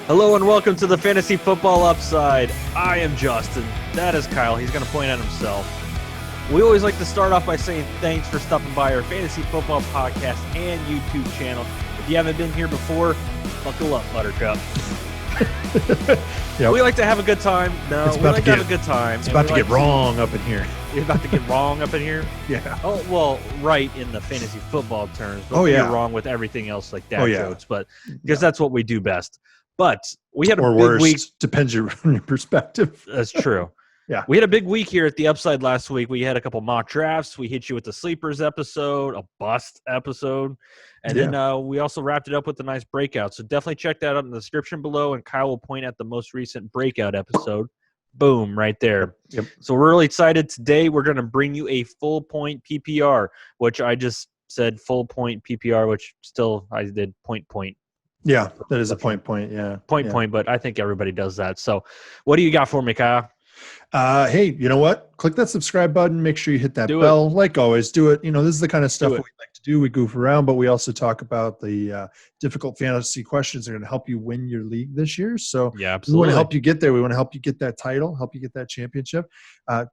Hello and welcome to the Fantasy Football Upside. I am Justin. That is Kyle. He's going to point at himself. We always like to start off by saying thanks for stopping by our Fantasy Football Podcast and YouTube channel. If you haven't been here before, buckle up, Buttercup. Yep. We like to have a good time. No, we like to have a good time. It's about to get wrong up in here. It's about to get wrong up in here? Yeah. Oh, well, right in the fantasy football terms. But yeah. You're wrong with everything else like dad jokes, but because that's what we do best. But we had a or big worse, week. Depends on your perspective. That's true. Yeah. We had a big week here at the Upside last week. We had a couple mock drafts. We hit you with the sleepers episode, a bust episode. And then we also wrapped it up with a nice breakout. So definitely check that out in the description below. And Kyle will point at the most recent breakout episode. Boom, right there. Yep. So we're really excited. Today we're going to bring you a full point PPR, which I just said full point PPR, which still I did point. Yeah, that is a point, yeah. Point, but I think everybody does that. So what do you got for me, Kyle? Hey, you know what? Click that subscribe button. Make sure you hit that bell. Like always, do it. You know, this is the kind of stuff we like to do. We goof around, but we also talk about the difficult fantasy questions that are going to help you win your league this year. So yeah, absolutely. We want to help you get there. We want to help you get that title, help you get that championship,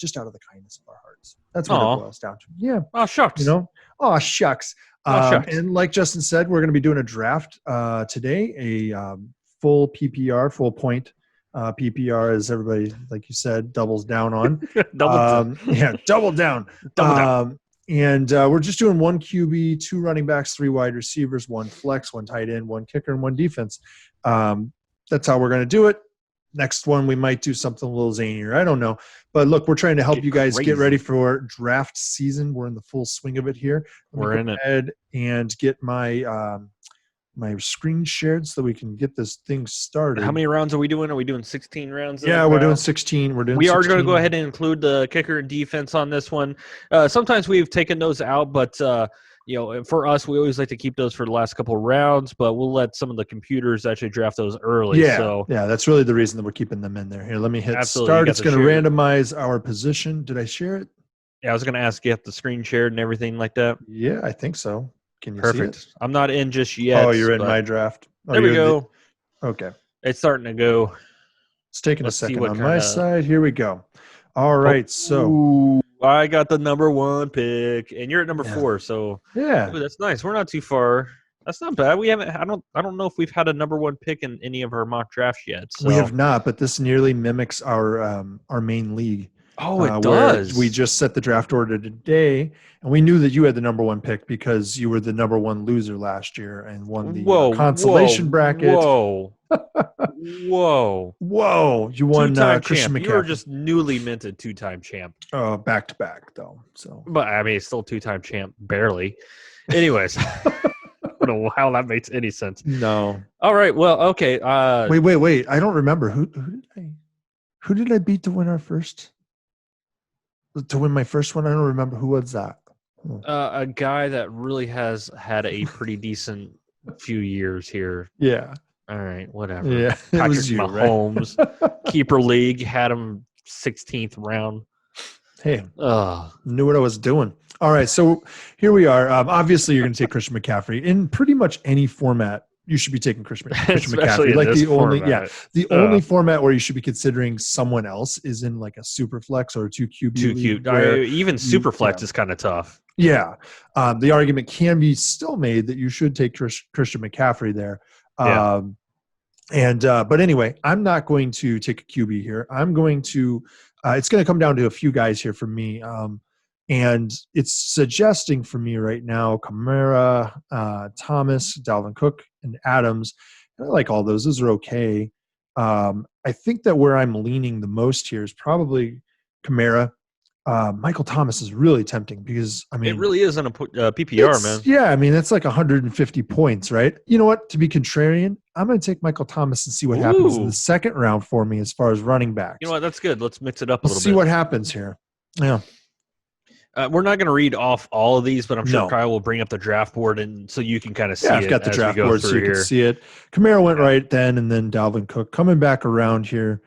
just out of the kindness of our hearts. That's what it boils down to. Yeah. Oh, shucks. You know? Oh, shucks. And like Justin said, we're going to be doing a draft today, a full PPR, full point PPR, as everybody, like you said, doubles down on. Double down. And we're just doing one QB, 2 running backs, 3 wide receivers, 1 flex, 1 tight end, 1 kicker, and 1 defense. That's how we're going to do it. Next one, we might do something a little zanier. I don't know. But look, we're trying to help you guys get ready for draft season. We're in the full swing of it here. We're in it. Ahead and get my my screen shared so that we can get this thing started. How many rounds are we doing? Are we doing 16 rounds? Yeah, we're doing 16. We are going to go ahead and include the kicker and defense on this one. Sometimes we've taken those out, but for us, we always like to keep those for the last couple of rounds, but we'll let some of the computers actually draft those early. Yeah, that's really the reason that we're keeping them in there. Here, let me hit start. It's going to randomize our position. Did I share it? Yeah, I was going to ask you if the screen shared and everything like that. Yeah, I think so. Can you Perfect. see it? I'm not in just yet. Oh, you're in my draft. There we go. Okay. It's starting to go. It's taking a second on my side. Here we go. All right, so I got the number 1 pick, and you're at number 4. So that's nice. We're not too far. That's not bad. We haven't. I don't know if we've had a number 1 pick in any of our mock drafts yet. So. We have not, but this nearly mimics our main league. Oh, it does. We just set the draft order today, and we knew that you had the number 1 pick because you were the number 1 loser last year and won the consolation bracket. Whoa. You won Christian McCaffrey. You were just newly minted 2-time champ. Back to back though. So, but I mean, it's still 2-time champ, barely. Anyways, I don't know how that makes any sense. No. All right. Well, okay. Wait. I don't remember who did I beat to win our first. To win my first one, I don't remember who was that. A guy that really has had a pretty decent few years here. Yeah. All right, whatever. Yeah, Patrick Mahomes, right? Keeper league, had him 16th round. Hey, knew what I was doing. All right, so here we are. Obviously, you're going to take Christian McCaffrey in pretty much any format. You should be taking Christian McCaffrey. Like the only format where you should be considering someone else is in like a super flex or a 2 QB. Even super flex is kind of tough. Yeah, the argument can be still made that you should take Christian McCaffrey there. But anyway, I'm not going to take a QB here. I'm going to. It's going to come down to a few guys here for me. And it's suggesting for me right now, Kamara, Thomas, Dalvin Cook, and Adams. And I like all those. Those are okay. I think that where I'm leaning the most here is probably Kamara. Michael Thomas is really tempting because, I mean. It really is on a PPR, man. Yeah, I mean, that's like 150 points, right? You know what? To be contrarian, I'm going to take Michael Thomas and see what happens in the second round for me as far as running backs. You know what? That's good. Let's mix it up a little bit. See what happens here. Yeah. We're not going to read off all of these, but I'm sure Kyle will bring up the draft board, and so you can kind of see it. Yeah, I've got the draft board so you can see it. Kamara went right then, and then Dalvin Cook coming back around here.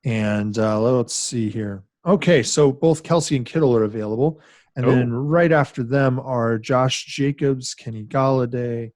And let's see here. Okay, so both Kelsey and Kittle are available. And then right after them are Josh Jacobs, Kenny Galladay.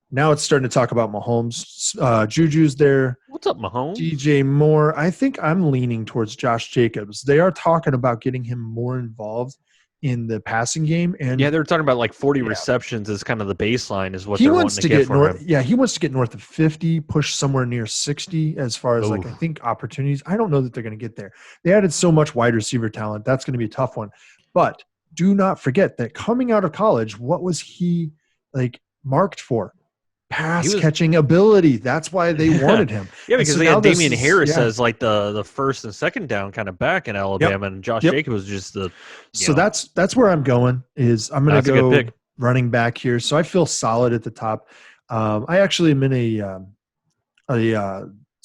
Now it's starting to talk about Mahomes. Juju's there. What's up, Mahomes? DJ Moore. I think I'm leaning towards Josh Jacobs. They are talking about getting him more involved in the passing game. And yeah, they're talking about like 40 receptions as kind of the baseline is what they're wanting to get for him. Yeah, he wants to get north of 50, push somewhere near 60 as far as I think opportunities. I don't know that they're going to get there. They added so much wide receiver talent. That's going to be a tough one. But do not forget that coming out of college, what was he like marked for? Catching ability. That's why they wanted him. Yeah, because they had Damian Harris as like the first and second down kind of back in Alabama, and Josh Jacobs was just the. So that's where I'm going. Is I'm going to go running back here. So I feel solid at the top. I actually am in a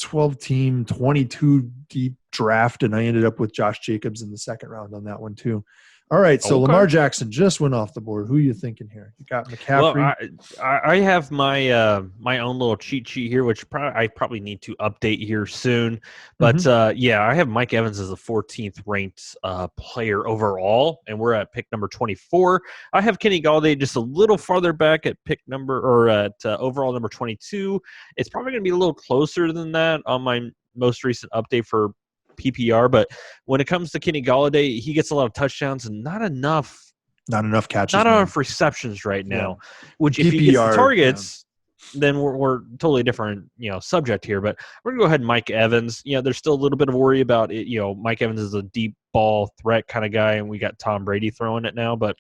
12-team, 22 deep draft, and I ended up with Josh Jacobs in the second round on that one too. All right, so Lamar Jackson just went off the board. Who are you thinking here? You got McCaffrey. Well, I have my my own little cheat sheet here, which I probably need to update here soon. But I have Mike Evans as the 14th ranked player overall, and we're at pick number 24. I have Kenny Galladay just a little farther back at pick number or at overall number 22. It's probably going to be a little closer than that on my most recent update for PPR, but when it comes to Kenny Galladay, he gets a lot of touchdowns and not enough catches, not enough receptions right now. Which if PPR, he gets the targets, then we're totally different, subject here. But we're gonna go ahead and Mike Evans. There's still a little bit of worry about it. Mike Evans is a deep ball threat kind of guy, and we got Tom Brady throwing it now. But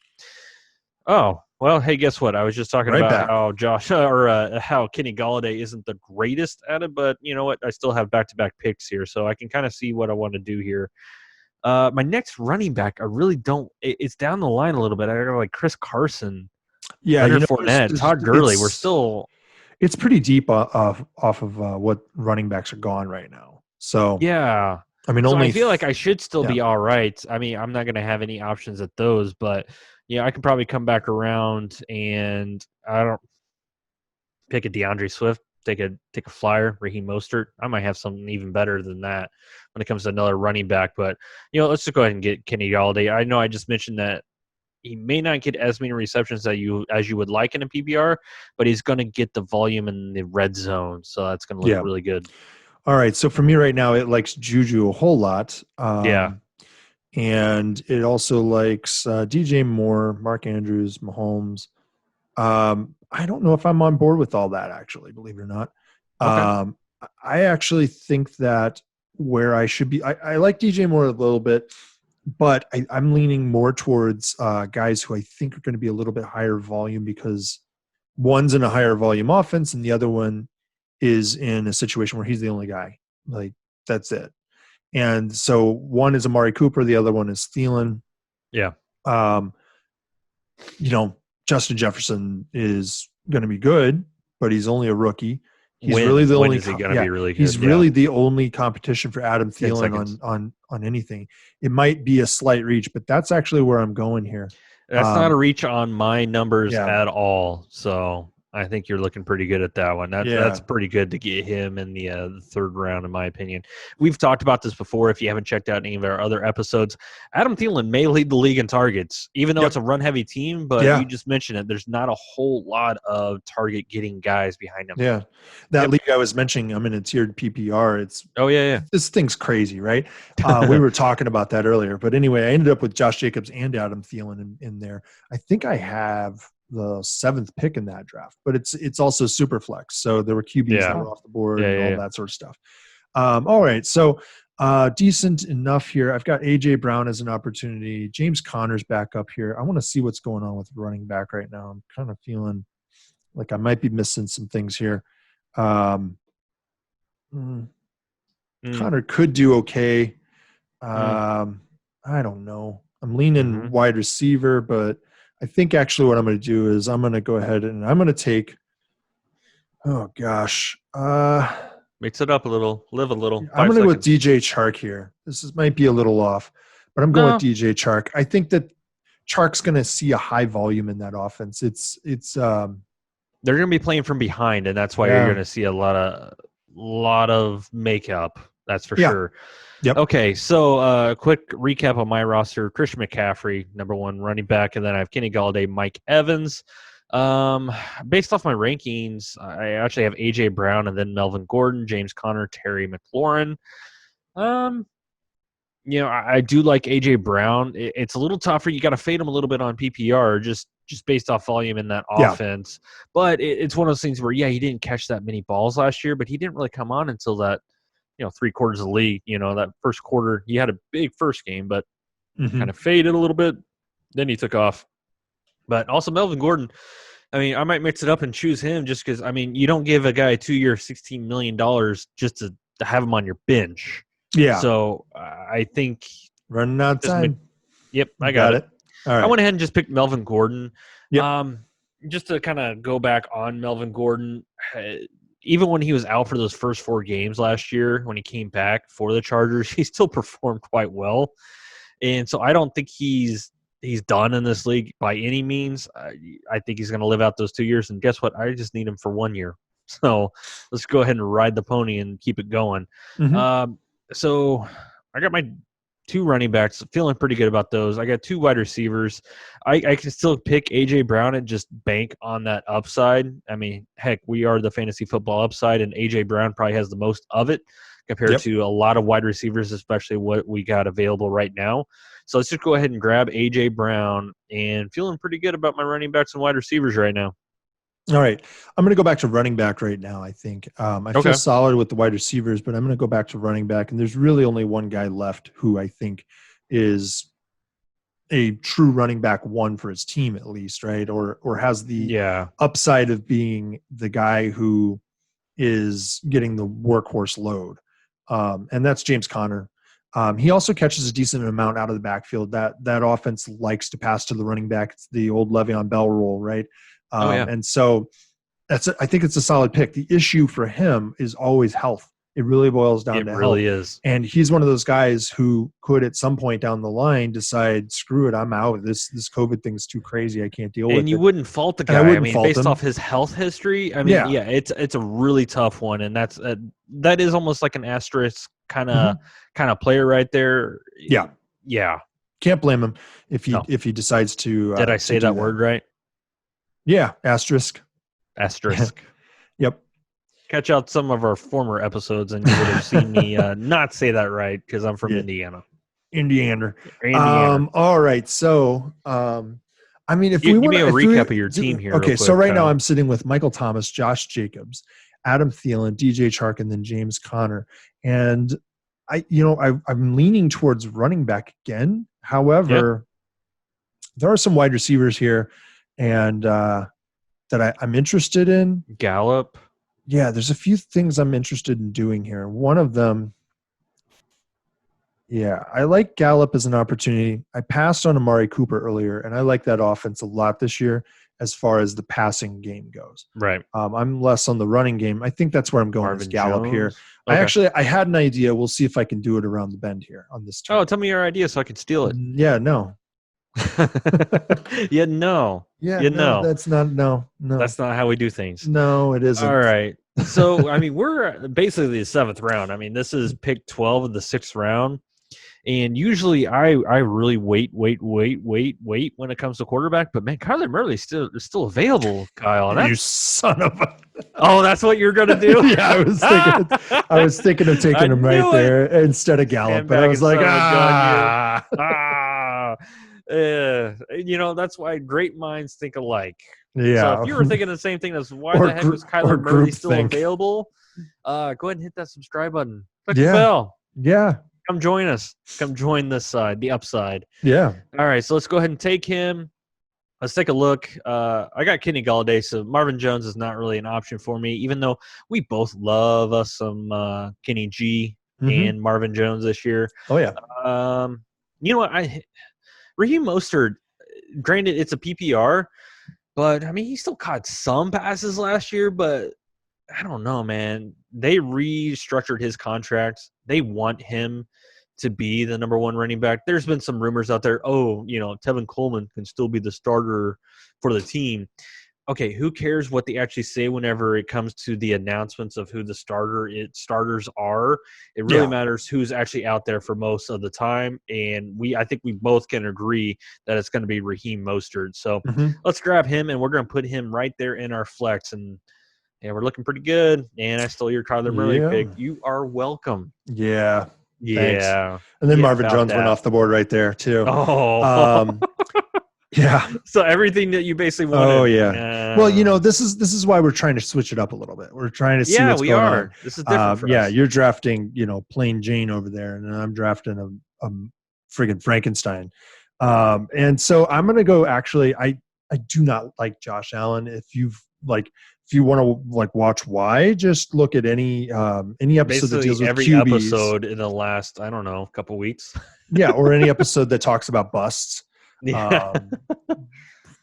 well, hey, guess what? I was just talking about how how Kenny Galladay isn't the greatest at it, but you know what? I still have back-to-back picks here, so I can kind of see what I want to do here. My next running back, I really don't. It's down the line a little bit. I got like Chris Carson, Leonard Fournette, Todd Gurley. We're still. It's pretty deep off of what running backs are gone right now. So yeah, I mean, I feel like I should still be all right. I mean, I'm not going to have any options at those, but. I could probably come back around and I don't pick a DeAndre Swift, take a flyer, Raheem Mostert. I might have something even better than that when it comes to another running back. But let's just go ahead and get Kenny Galladay. I know I just mentioned that he may not get as many receptions as you would like in a PPR, but he's going to get the volume in the red zone, so that's going to look really good. All right, so for me right now, it likes Juju a whole lot. And it also likes DJ Moore, Mark Andrews, Mahomes. I don't know if I'm on board with all that, actually, believe it or not. Okay. I actually think that where I should be, I like DJ Moore a little bit, but I'm leaning more towards guys who I think are going to be a little bit higher volume because one's in a higher volume offense and the other one is in a situation where he's the only guy. Like, that's it. And so one is Amari Cooper, the other one is Thielen. Yeah. Justin Jefferson is going to be good, but he's only a rookie. He's when really the only. Is he going to be really good? He's really the only competition for Adam Thielen on anything. It might be a slight reach, but that's actually where I'm going here. That's not a reach on my numbers at all. So I think you're looking pretty good at that one. That's pretty good to get him in the third round, in my opinion. We've talked about this before. If you haven't checked out any of our other episodes, Adam Thielen may lead the league in targets, even though it's a run-heavy team. But you just mentioned it. There's not a whole lot of target-getting guys behind him. Yeah, that league I was mentioning, I'm in a tiered PPR. It's this thing's crazy, right? We were talking about that earlier. But anyway, I ended up with Josh Jacobs and Adam Thielen in there. I think I have the 7th pick in that draft, but it's also super flex. So there were QBs that were off the board and all that sort of stuff. All right. So decent enough here. I've got AJ Brown as an opportunity. James Conner's back up here. I want to see what's going on with running back right now. I'm kind of feeling like I might be missing some things here. Connor could do okay. I don't know. I'm leaning wide receiver, but I think actually what I'm going to do is I'm going to go ahead and I'm going to take – mix it up a little, live a little. I'm going to go with DJ Chark here. Might be a little off, but I'm going with DJ Chark. I think that Chark's going to see a high volume in that offense. They're going to be playing from behind, and that's why you're going to see a lot of makeup. That's for sure. Yep. Okay, so quick recap on my roster. Christian McCaffrey, number one running back, and then I have Kenny Galladay, Mike Evans. Based off my rankings, I actually have A.J. Brown and then Melvin Gordon, James Conner, Terry McLaurin. I do like A.J. Brown. It's a little tougher. You got to fade him a little bit on PPR just based off volume in that offense. But it's one of those things where, he didn't catch that many balls last year, but he didn't really come on until that, 3/4 of the league. That first quarter, he had a big first game, but kind of faded a little bit. Then he took off. But also Melvin Gordon, I might mix it up and choose him just because, you don't give a guy a 2-year, $16 million just to have him on your bench. Yeah. So I think running out of time. Yep, I got it. All right. I went ahead and just picked Melvin Gordon. Yep. Just to kind of go back on Melvin Gordon, even when he was out for those first 4 games last year, when he came back for the Chargers, he still performed quite well. And so I don't think he's done in this league by any means. I think he's going to live out those 2 years. And guess what? I just need him for 1 year. So let's go ahead and ride the pony and keep it going. So I got my 2 running backs, feeling pretty good about those. I got 2 wide receivers. I can still pick A.J. Brown and just bank on that upside. Heck, we are the fantasy football upside, and A.J. Brown probably has the most of it compared to a lot of wide receivers, especially what we got available right now. So let's just go ahead and grab A.J. Brown, and feeling pretty good about my running backs and wide receivers right now. All right. I'm going to go back to running back right now, I think. I feel solid with the wide receivers, but I'm going to go back to running back. And there's really only one guy left who I think is a true running back 1 for his team at least, right? Or has the upside of being the guy who is getting the workhorse load. And that's James Conner. He also catches a decent amount out of the backfield. That offense likes to pass to the running back. It's the old Le'Veon Bell rule, right? And so I think it's a solid pick. The issue for him is always health. It really boils down to health. It really is. And he's one of those guys who could at some point down the line decide, screw it, I'm out. This COVID thing's too crazy. I can't deal with it. And you wouldn't fault the guy. Based off his health history, it's a really tough one. And that is almost like an asterisk kind of player right there. Yeah. Yeah. Can't blame him if he decides to. Did I say that word right? Yeah, asterisk. Yep. Catch out some of our former episodes, and you would have seen me not say that right because I'm from Indiana. Indiana. All right. So, if give me a recap of your team here. Okay. So right now I'm sitting with Michael Thomas, Josh Jacobs, Adam Thielen, DJ Chark, and then James Conner. And I'm leaning towards running back again. However, there are some wide receivers here and that I'm interested in. Gallup. Yeah, there's a few things I'm interested in doing here. One of them, I like Gallup as an opportunity. I passed on Amari Cooper earlier, and I like that offense a lot this year as far as the passing game goes. Right. I'm less on the running game. I think that's where I'm going with Gallup Jones. here. Okay. I had an idea. We'll see if I can do it around the bend here on this turn. Oh, tell me your idea so I can steal it. Yeah, no. No. That's not no. That's not how we do things. No, it isn't. All right. So we're basically the 7th round. This is pick 12 of the 6th round, and usually I really wait when it comes to quarterback. But man, Kyler Murray is still available, Kyle. You son of a. Oh, that's what you're gonna do? Yeah, I was thinking of taking him right there instead of Gallup, but I was like, that's why great minds think alike. Yeah. So if you were thinking the same thing, that's why the heck is Kyler Murray still available? Go ahead and hit that subscribe button. Click the bell. Yeah. Come join us. Come join this side, the upside. Yeah. All right, so let's go ahead and take him. Let's take a look. I got Kenny Galladay, so Marvin Jones is not really an option for me, even though we both love us some Kenny G and Marvin Jones this year. Oh, yeah. You know what? Raheem Mostert, granted, it's a PPR, but, he still caught some passes last year, but I don't know, man. They restructured his contract. They want him to be the number 1 running back. There's been some rumors out there, Tevin Coleman can still be the starter for the team. okay, who cares what they actually say whenever it comes to the announcements of who the starters are? It really matters who's actually out there for most of the time, and I think we both can agree that it's going to be Raheem Mostert. So let's grab him, and we're going to put him right there in our flex, and we're looking pretty good. And I stole your Kyler Murray pick. You are welcome. Yeah. Thanks. And then Marvin Jones went off the board right there too. Oh. Yeah. So everything that you basically wanted. Oh yeah. Well, this is why we're trying to switch it up a little bit. We're trying to see what's going on. This is different for us. You're drafting, plain Jane over there, and I'm drafting a friggin' Frankenstein. And so I'm gonna go. Actually, I do not like Josh Allen. If you want to watch why, just look at any episode basically that deals with every QBs. episode in the last couple weeks. Yeah, or any episode that talks about busts. Yeah.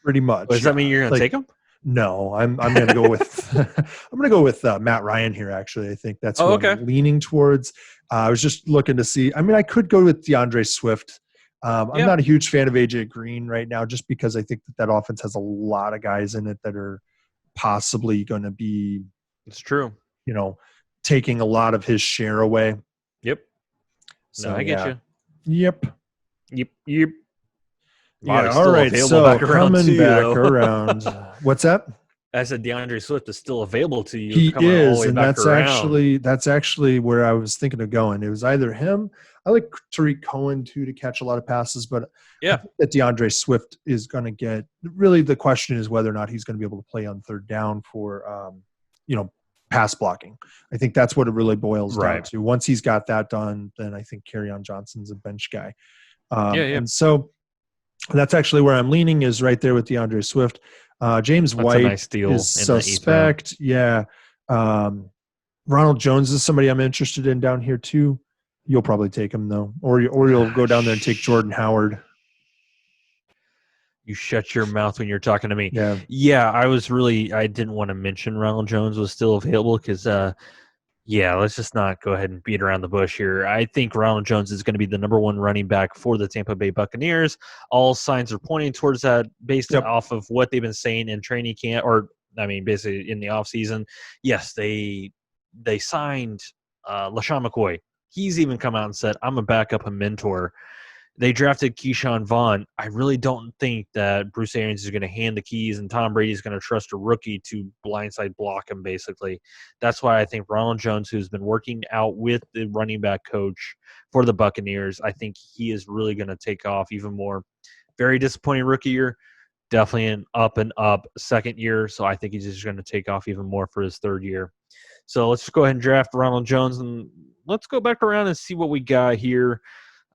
Pretty much. Does that mean you're gonna take him? No, I'm gonna go with Matt Ryan here. Actually, I think that's what I'm leaning towards. I was just looking to see. I mean, I could go with DeAndre Swift. I'm not a huge fan of AJ Green right now, just because I think that offense has a lot of guys in it that are possibly going to be. It's true. Taking a lot of his share away. Yep. So I get you. Yep. Yeah, all right. So coming back around. What's that? I said DeAndre Swift is still available to you. He is, and that's actually where I was thinking of going. It was either him. I like Tariq Cohen too to catch a lot of passes, but I think that DeAndre Swift is going to get. Really, the question is whether or not he's going to be able to play on third down for, pass blocking. I think that's what it really boils down to. Once he's got that done, then I think Kerryon Johnson's a bench guy. And so that's actually where I'm leaning, is right there with DeAndre Swift. James White is suspect. Yeah. Ronald Jones is somebody I'm interested in down here too. You'll probably take him though, or you'll go down there and take Jordan Howard. You shut your mouth when you're talking to me. Yeah. I didn't want to mention Ronald Jones was still available because, let's just not go ahead and beat around the bush here. I think Ronald Jones is going to be the number one running back for the Tampa Bay Buccaneers. All signs are pointing towards that based off of what they've been saying in training camp, basically in the offseason. Yes, they signed LaShawn McCoy. He's even come out and said, I'm a backup and mentor. They drafted Keyshawn Vaughn. I really don't think that Bruce Arians is going to hand the keys and Tom Brady is going to trust a rookie to blindside block him, basically. That's why I think Ronald Jones, who's been working out with the running back coach for the Buccaneers, I think he is really going to take off even more. Very disappointing rookie year. Definitely an up and up second year. So I think he's just going to take off even more for his third year. So let's just go ahead and draft Ronald Jones, and let's go back around and see what we got here.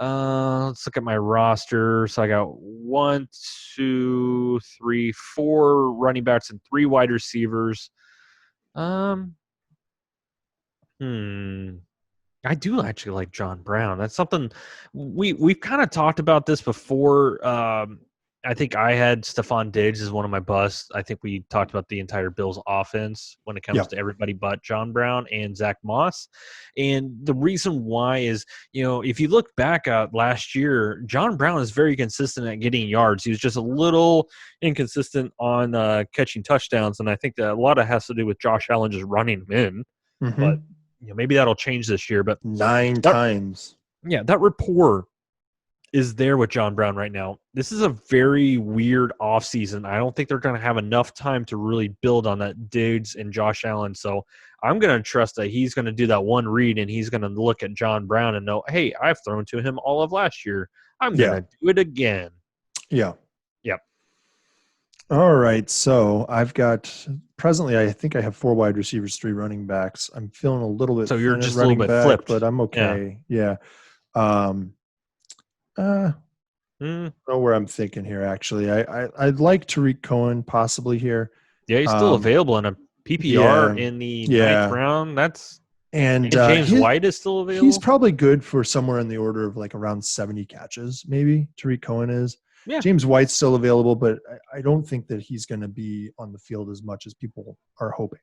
Let's look at my roster. So I got 1, 2, 3, 4 running backs and 3 wide receivers. I do actually like John Brown. That's something we've kind of talked about this before. I think I had Stephon Diggs as one of my busts. I think we talked about the entire Bills offense when it comes to everybody but John Brown and Zach Moss. And the reason why is, if you look back at last year, John Brown is very consistent at getting yards. He was just a little inconsistent on catching touchdowns. And I think that a lot of it has to do with Josh Allen just running him in. Mm-hmm. But maybe that'll change this year. But 9 times. Yeah, that rapport is there with John Brown right now. This is a very weird offseason. I don't think they're going to have enough time to really build on that Diggs and Josh Allen. So I'm going to trust that he's going to do that one read and he's going to look at John Brown and know, hey, I've thrown to him all of last year. I'm going to do it again. Yeah. Yep. All right. So I've got presently, I think I have 4 wide receivers, 3 running backs. I'm feeling a little bit. So you're just a little bit flipped, but I'm okay. Yeah. I don't know where I'm thinking here. Actually, I'd like Tariq Cohen possibly here. Yeah, he's still available in a PPR in the 9th round. And James White is still available. He's probably good for somewhere in the order of around 70 catches. Maybe Tariq Cohen is. Yeah. James White's still available, but I don't think that he's going to be on the field as much as people are hoping.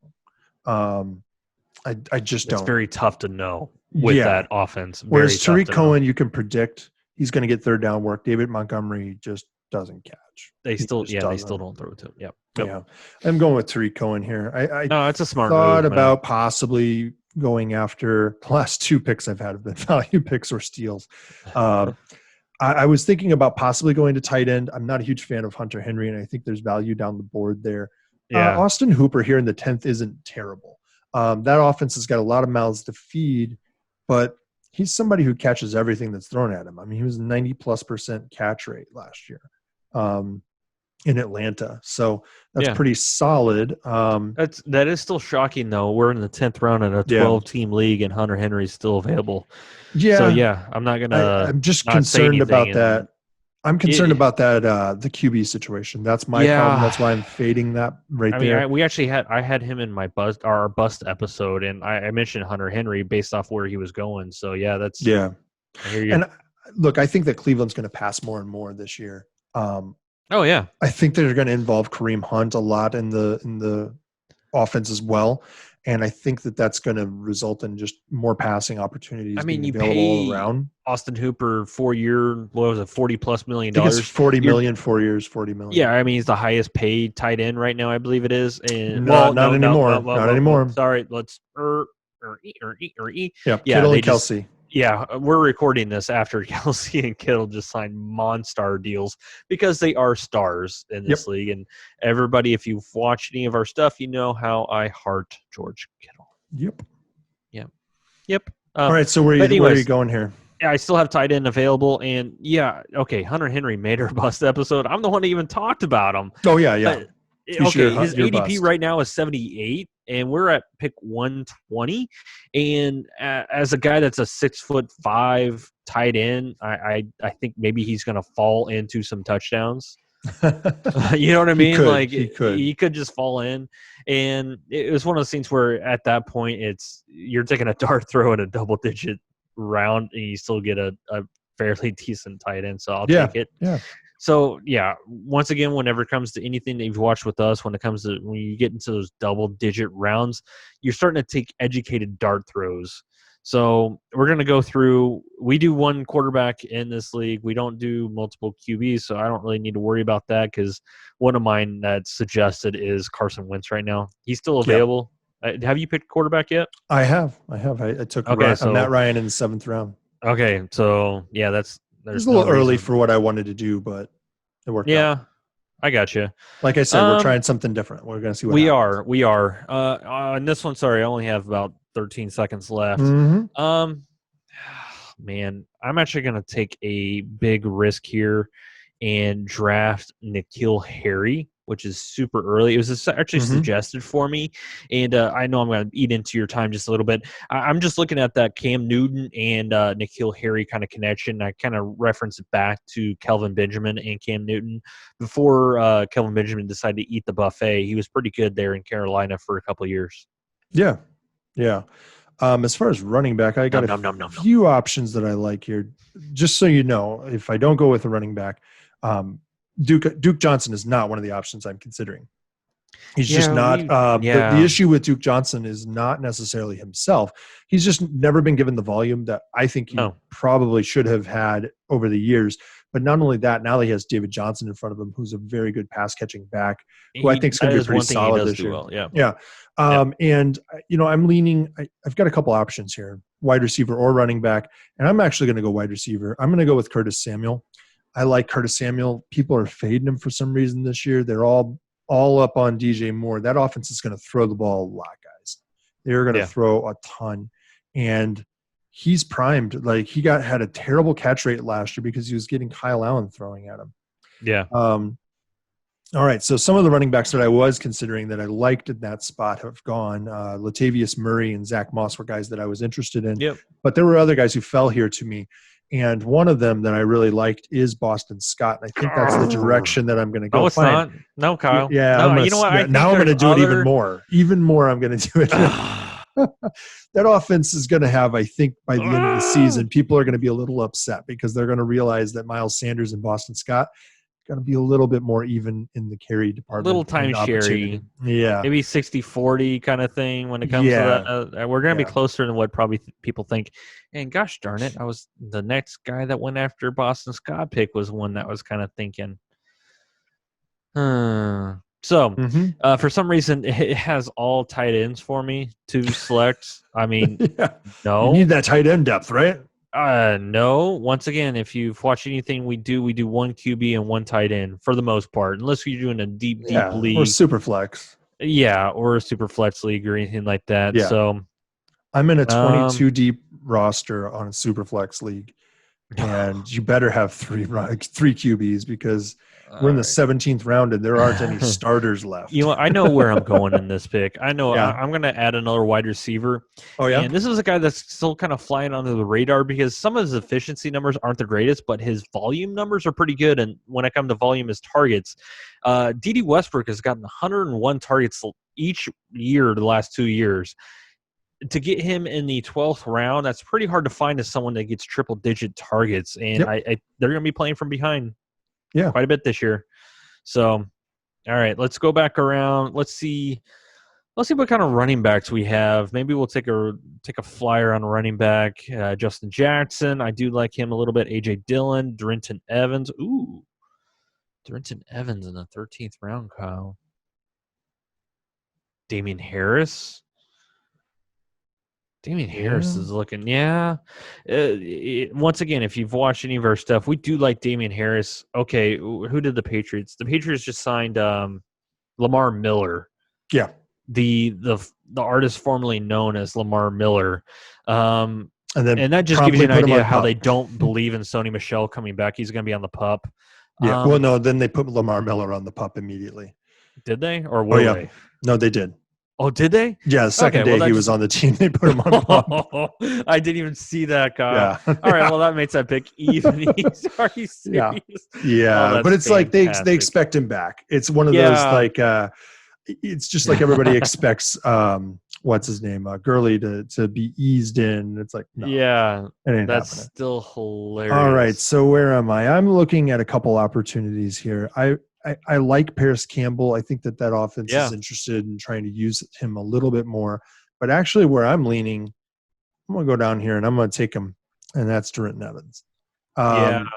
I just don't. It's very tough to know with that offense. Whereas Tariq Cohen, you can predict. He's going to get third down work. David Montgomery just doesn't catch. They still doesn't. don't throw it to him. Yep. Yeah. I'm going with Tariq Cohen here. No, it's a smart thought move, about possibly going after the last 2 picks I've had have been value picks or steals. I was thinking about possibly going to tight end. I'm not a huge fan of Hunter Henry, and I think there's value down the board there. Yeah. Austin Hooper here in the 10th isn't terrible. That offense has got a lot of mouths to feed, but he's somebody who catches everything that's thrown at him. I mean, he was 90+% catch rate last year in Atlanta. So that's pretty solid. That is still shocking, though. We're in the 10th round in a 12-team league, and Hunter Henry's still available. Yeah. So, I'm not going to – I'm just concerned about that. I'm concerned about that the QB situation. That's my problem. That's why I'm fading that there. I had him in my our bust episode, and I mentioned Hunter Henry based off where he was going. So that's I hear you. And look, I think that Cleveland's going to pass more and more this year. I think they're going to involve Kareem Hunt a lot in the offense as well. And I think that that's going to result in just more passing opportunities. I mean, you available pay all around. Austin Hooper 4-year, what was it, $40+ million? I think it's $40 million, 4 years, $40 million. Yeah, I mean, he's the highest paid tight end right now, I believe it is. And not anymore. Not anymore. Sorry, let's Yeah, Kittle and Kelsey. We're recording this after Kelsey and Kittle just signed monster deals because they are stars in this league. And everybody, if you've watched any of our stuff, you know how I heart George Kittle. Yep. All right, so where are you going here? I still have tight end available, and Hunter Henry made our bust episode. I'm the one that even talked about him. Oh, yeah. His ADP bust right now is 78, and we're at pick 120. And as a guy that's a 6'5" tight end, I think maybe he's going to fall into some touchdowns. You know what I mean? He could just fall in. And it was one of those things where at that point you're taking a dart throw in a double-digit round, and you still get a fairly decent tight end. So I'll take it. Yeah. So, once again, whenever it comes to anything that you've watched with us, when you get into those double-digit rounds, you're starting to take educated dart throws. So we're going to go through – we do one quarterback in this league. We don't do multiple QBs, so I don't really need to worry about that because one of mine that's suggested is Carson Wentz right now. He's still available. Have you picked quarterback yet? I have. I took Matt Ryan in the 7th round. Okay, so, there's a little early for what I wanted to do, but it worked out. Yeah, I got you. Like I said, we're trying something different. We're going to see what happens. We are. On this one, sorry, I only have about 13 seconds left. Mm-hmm. Man, I'm actually going to take a big risk here and draft N'Keal Harry, which is super early. It was actually suggested for me, and I know I'm going to eat into your time just a little bit. I'm just looking at that Cam Newton and N'Keal Harry kind of connection. I kind of reference it back to Kelvin Benjamin and Cam Newton. Before Kelvin Benjamin decided to eat the buffet, he was pretty good there in Carolina for a couple of years. Yeah. As far as running back, I got a few options that I like here. Just so you know, if I don't go with a running back, Duke Johnson is not one of the options I'm considering. He's just not. The issue with Duke Johnson is not necessarily himself. He's just never been given the volume that I think he probably should have had over the years. But not only that, now that he has David Johnson in front of him, who's a very good pass-catching back, who I think is going to be pretty solid this year. And, I'm leaning – I've got a couple options here, wide receiver or running back, and I'm actually going to go wide receiver. I'm going to go with Curtis Samuel. I like Curtis Samuel. People are fading him for some reason this year. They're all up on DJ Moore. That offense is going to throw the ball a lot, guys. They're going to throw a ton. And he's primed. Like, he had a terrible catch rate last year because he was getting Kyle Allen throwing at him. Yeah. All right, so some of the running backs that I was considering that I liked in that spot have gone. Latavius Murray and Zach Moss were guys that I was interested in. Yep. But there were other guys who fell here to me. And one of them that I really liked is Boston Scott. And I think that's the direction that I'm going to go. No, it's not. No, Kyle. Yeah. No, you know what? Now I'm going to do it even more. Even more I'm going to do it. That offense is going to have, I think, by the end of the season, people are going to be a little upset because they're going to realize that Miles Sanders and Boston Scott going to be a little bit more even in the carry department. A little timeshare. Yeah. Maybe 60-40 kind of thing when it comes to that. We're going to be closer than what probably people think. And gosh darn it, I was the next guy that went after Boston Scott pick was one that was kind of thinking. For some reason, it has all tight ends for me to select. I mean, Yeah. no. You need that tight end depth, right? No. Once again, if you've watched anything we do one QB and one tight end for the most part, unless you're doing a deep league. Or super flex. Yeah, or a super flex league or anything like that. Yeah. So I'm in a 22 deep roster on a super flex league. And you better have three QBs because we're in the 17th round and there aren't any starters left. You know, I know where I'm going in this pick. I know Yeah. I'm going to add another wide receiver. Oh, yeah? And this is a guy that's still kind of flying under the radar because some of his efficiency numbers aren't the greatest, but his volume numbers are pretty good. And when I come to volume, his targets, D.D. Westbrook has gotten 101 targets each year the last 2 years. To get him in the 12th round, that's pretty hard to find as someone that gets triple-digit targets. And they're going to be playing from behind quite a bit this year. So, all right, let's go back around. Let's see what kind of running backs we have. Maybe we'll take a flyer on running back. Justin Jackson, I do like him a little bit. A.J. Dillon, Drenton Evans. Ooh, Drenton Evans in the 13th round, Kyle. Damian Harris. Damian Harris is looking, once again, if you've watched any of our stuff, we do like Damian Harris. Okay, who did the Patriots? The Patriots just signed Lamar Miller. Yeah. The artist formerly known as Lamar Miller. And that just gives you an idea how they don't believe in Sony Michel coming back. He's going to be on the PUP. Yeah. Well, no, then they put Lamar Miller on the PUP immediately. Did they? Or will they? No, they did. Oh, did they? Yeah, the second day he was on the team, they put him on the PUP. I didn't even see that, Kyle. Yeah. All right, well, that makes that pick even easier. Are you serious? Yeah, but it's fantastic. Like they expect him back. It's one of those, like, it's just like everybody expects, what's his name, Gurley to be eased in. It's like, no. Yeah, it ain't that's happening. still hilarious. All right, so where am I? I'm looking at a couple opportunities here. I like Paris Campbell. I think that offense is interested in trying to use him a little bit more. But actually where I'm leaning, I'm going to go down here and I'm going to take him, and that's Drenton Evans.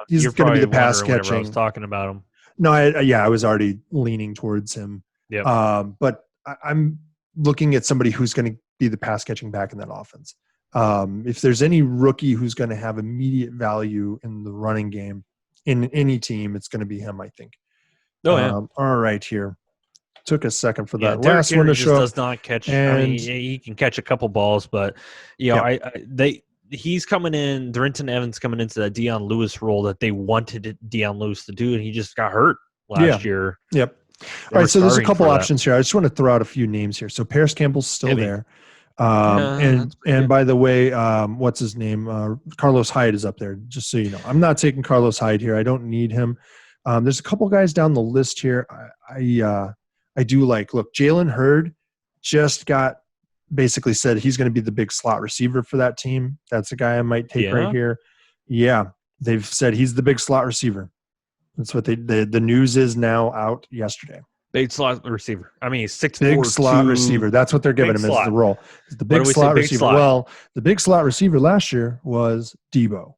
He's going to be the pass catching. I was talking about him. No, I was already leaning towards him. Yeah. But I'm looking at somebody who's going to be the pass catching back in that offense. If there's any rookie who's going to have immediate value in the running game in any team, it's going to be him, I think. Oh, yeah. All right, here. Took a second for that Derrick last Henry one to show. Does not catch. I mean, he can catch a couple balls, but he's coming in. Drenton Evans coming into that Deion Lewis role that they wanted Deion Lewis to do, and he just got hurt last year. Yep. All right, so there's a couple options here. I just want to throw out a few names here. So Paris Campbell's still there. And by the way, what's his name? Carlos Hyde is up there, just so you know. I'm not taking Carlos Hyde here. I don't need him. There's a couple guys down the list here. I do like. Look, Jalen Hurd just got basically said he's going to be the big slot receiver for that team. That's a guy I might take right here. Yeah, they've said he's the big slot receiver. That's what the news is now out yesterday. Big slot receiver. I mean, he's 6'4", big slot receiver. That's what they're giving him as the role. It's the big slot receiver. Well, the big slot receiver last year was Debo.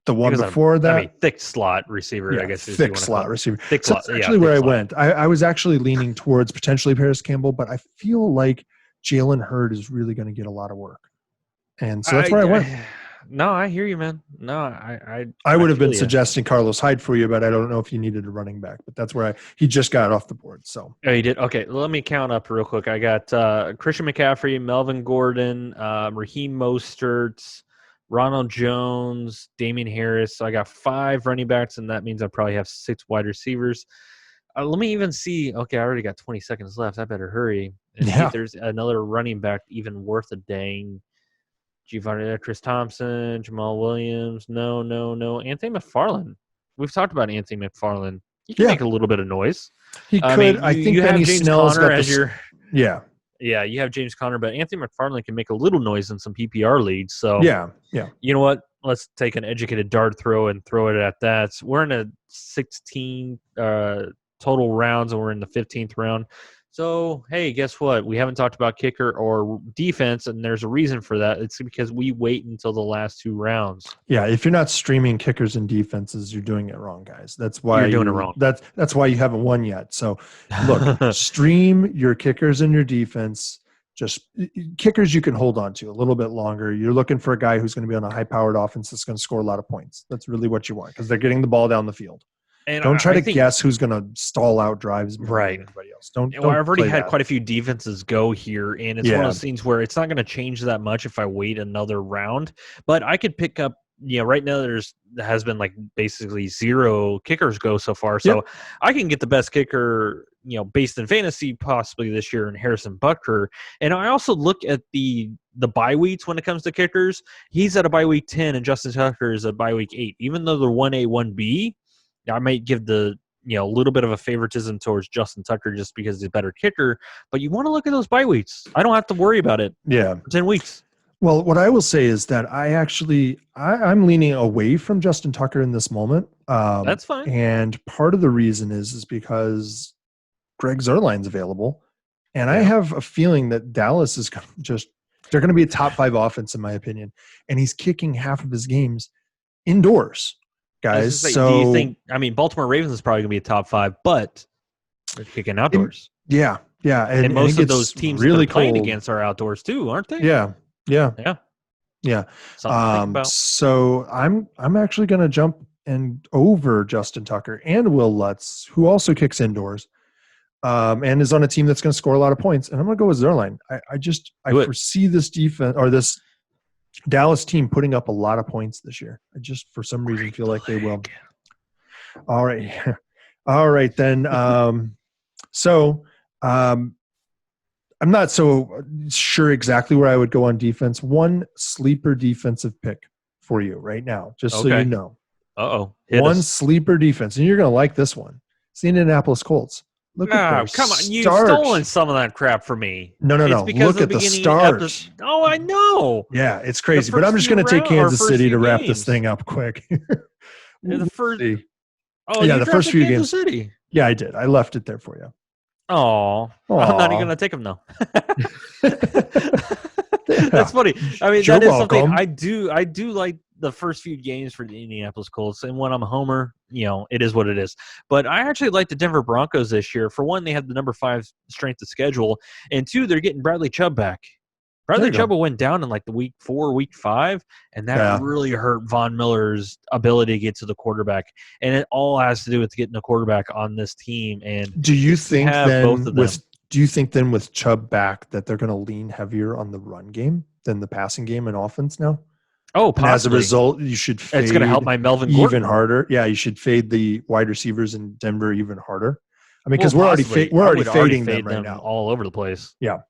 The one before that, I mean, thick slot receiver. I guess thick slot receiver. Thick slot. That's actually where I went. I was actually leaning towards potentially Paris Campbell, but I feel like Jalen Hurd is really going to get a lot of work, and so that's where I went. No, I hear you, man. No, I would have been suggesting Carlos Hyde for you, but I don't know if you needed a running back. But that's where he just got off the board. So he did. Okay, let me count up real quick. I got Christian McCaffrey, Melvin Gordon, Raheem Mostert, Ronald Jones, Damian Harris. So I got 5 running backs, and that means I probably have 6 wide receivers. Let me even see. Okay, I already got 20 seconds left. I better hurry and see if there's another running back even worth a dang. Chris Thompson, Jamal Williams. No. Anthony McFarland. We've talked about Anthony McFarland. He can make a little bit of noise. He could. I think you Benny Snell's got the Yeah, you have James Conner, but Anthony McFarland can make a little noise in some PPR leagues. So yeah. You know what? Let's take an educated dart throw and throw it at that. We're in a 16 total rounds, and we're in the 15th round. So, hey, guess what? We haven't talked about kicker or defense, and there's a reason for that. It's because we wait until the last 2 rounds. Yeah, if you're not streaming kickers and defenses, you're doing it wrong, guys. That's why You're doing it wrong. That's why you haven't won yet. So, look, stream your kickers and your defense. Just kickers you can hold on to a little bit longer. You're looking for a guy who's going to be on a high-powered offense that's going to score a lot of points. That's really what you want because they're getting the ball down the field. And don't try to guess who's going to stall out drives right. Everybody else. Don't. Well, I've already had quite a few defenses go here, and it's one of those things where it's not going to change that much if I wait another round. But I could pick up. Right now there has been like basically 0 kickers go so far, so I can get the best kicker, based in fantasy possibly this year in Harrison Butker. And I also look at the bye weeks when it comes to kickers. He's at a bye week 10, and Justin Tucker is at bye week 8. Even though they're 1A, 1B. I might give the a little bit of a favoritism towards Justin Tucker just because he's a better kicker, but you want to look at those bye weeks. I don't have to worry about it. Yeah, for 10 weeks. Well, what I will say is that I'm leaning away from Justin Tucker in this moment. That's fine. And part of the reason is because Greg Zuerlein's available, and I have a feeling that Dallas is they're going to be a top 5 offense in my opinion, and he's kicking half of his games indoors. Guys, so do you think? I mean, Baltimore Ravens is probably going to be a top 5, but they're kicking outdoors. Yeah, and most of those teams really they're playing against are outdoors too, aren't they? Yeah. So I'm actually going to jump over Justin Tucker and Will Lutz, who also kicks indoors, and is on a team that's going to score a lot of points. And I'm going to go with Zuerlein. I foresee this defense or this Dallas team putting up a lot of points this year. I just, for some reason, feel like they will. All right then. I'm not so sure exactly where I would go on defense. One sleeper defensive pick for you right now, just so you know. One sleeper defense, and you're going to like this one. It's the Indianapolis Colts. Look at those come on. You've stolen some of that crap from me. No. Look at the stars. Oh, I know. Yeah, it's crazy. But I'm just going to take Kansas City to wrap this thing up quick. The first few games. City. Yeah, I did. I left it there for you. Oh, I'm not even going to take them now. That's funny. I mean, that is something I do like the first few games for the Indianapolis Colts. And when I'm a homer, it is what it is. But I actually like the Denver Broncos this year. For one, they have the number 5 strength of schedule. And 2, they're getting Bradley Chubb back. Bradley Chubb went down in like the week 4, week 5, and that really hurt Von Miller's ability to get to the quarterback. And it all has to do with getting a quarterback on this team. And do you think then with Chubb back that they're going to lean heavier on the run game than the passing game and offense now? Oh, possibly. And as a result, you should fade it's going to help my Melvin Gordon even harder. Yeah, you should fade the wide receivers in Denver even harder. I mean, because we're already fading them right now all over the place. Yeah.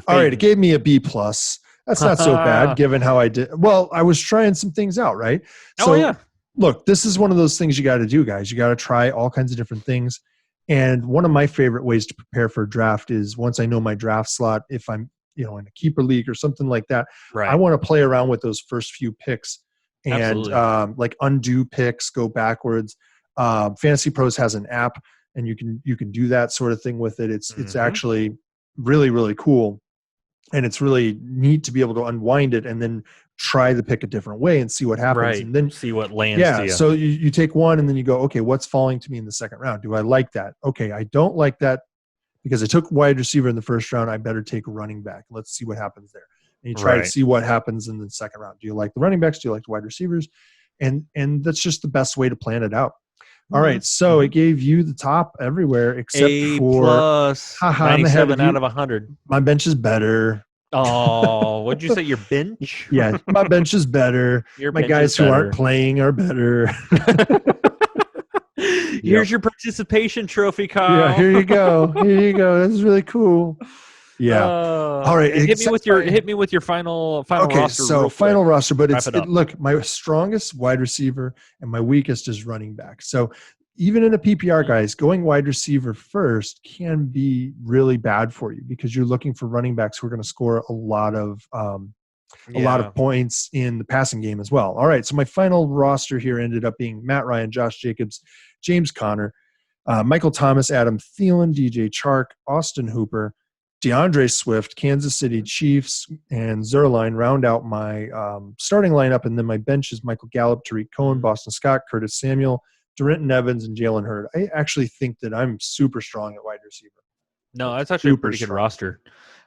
All right, it gave me a B+. That's not so bad given how I did. Well, I was trying some things out, right? So, look, this is one of those things you got to do, guys. You got to try all kinds of different things. And one of my favorite ways to prepare for a draft is once I know my draft slot, if I'm in a keeper league or something like that, I want to play around with those first few picks and like undo picks, go backwards. Fantasy Pros has an app, and you can do that sort of thing with it. It's actually really, really cool. And it's really neat to be able to unwind it and then try the pick a different way and see what happens. And then see what lands to you. So you take one and then you go, okay, what's falling to me in the second round? Do I like that? Okay, I don't like that because I took wide receiver in the first round. I better take a running back. Let's see what happens there. And you try to see what happens in the second round. Do you like the running backs? Do you like the wide receivers? And that's just the best way to plan it out. All right, so it gave you the top everywhere except for A+, 97 out of 100. My bench is better. Oh, what'd you say? Your bench? Yeah, my bench is better. My guys who aren't playing are better. Here's your participation trophy, Kyle. Yeah, here you go. This is really cool. Yeah. All right. Hit me with your final roster. So final roster, but look, my strongest wide receiver and my weakest is running back. So even in a PPR, guys, going wide receiver first can be really bad for you because you're looking for running backs who are going to score a lot of points in the passing game as well. All right. So my final roster here ended up being Matt Ryan, Josh Jacobs, James Conner. Michael Thomas, Adam Thielen, DJ Chark, Austin Hooper, DeAndre Swift, Kansas City Chiefs, and Zerline round out my starting lineup. And then my bench is Michael Gallup, Tariq Cohen, Boston Scott, Curtis Samuel, Durrenton Evans, and Jalen Hurd. I actually think that I'm super strong at wide receiver. No, that's actually a pretty good roster.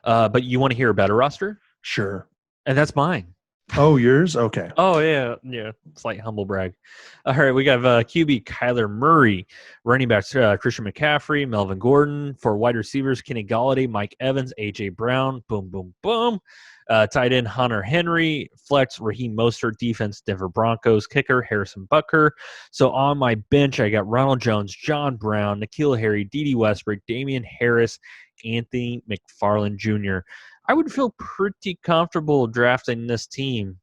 But you want to hear a better roster? Sure. And that's mine. Oh, yours? Okay. Oh, yeah. Slight humble brag. All right, we got QB Kyler Murray, running backs Christian McCaffrey, Melvin Gordon. For wide receivers, Kenny Golladay, Mike Evans, A.J. Brown, boom, boom, boom. Tight end Hunter Henry, flex Raheem Mostert, defense Denver Broncos, kicker Harrison Butker. So on my bench, I got Ronald Jones, John Brown, N'Keal Harry, Dede Westbrook, Damian Harris, Anthony McFarland Jr. I would feel pretty comfortable drafting this team.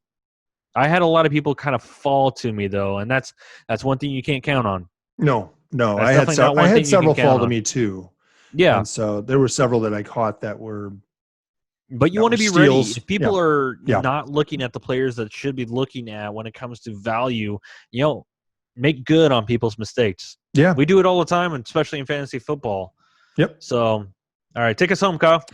I had a lot of people kind of fall to me, though, and that's one thing you can't count on. No. I had several fall to me, too. Yeah. And so there were several that I caught that were But you want to be steals. ready. If people are not looking at the players that should be looking at when it comes to value, make good on people's mistakes. Yeah. We do it all the time, and especially in fantasy football. Yep. So, all right, take us home, Kyle.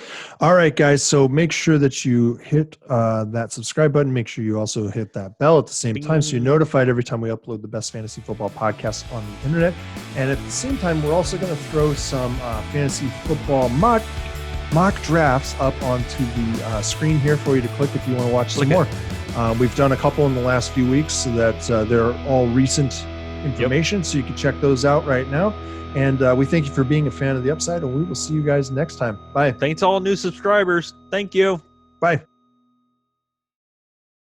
All right, guys. So make sure that you hit that subscribe button. Make sure you also hit that bell at the same time so you're notified every time we upload the best fantasy football podcast on the internet. And at the same time, we're also going to throw some fantasy football mock drafts up onto the screen here for you to click if you want to watch some more. We've done a couple in the last few weeks so that they're all recent information, so you can check those out right now. And we thank you for being a fan of The Upside, and we will see you guys next time. Bye. Thanks all new subscribers. Thank you. Bye.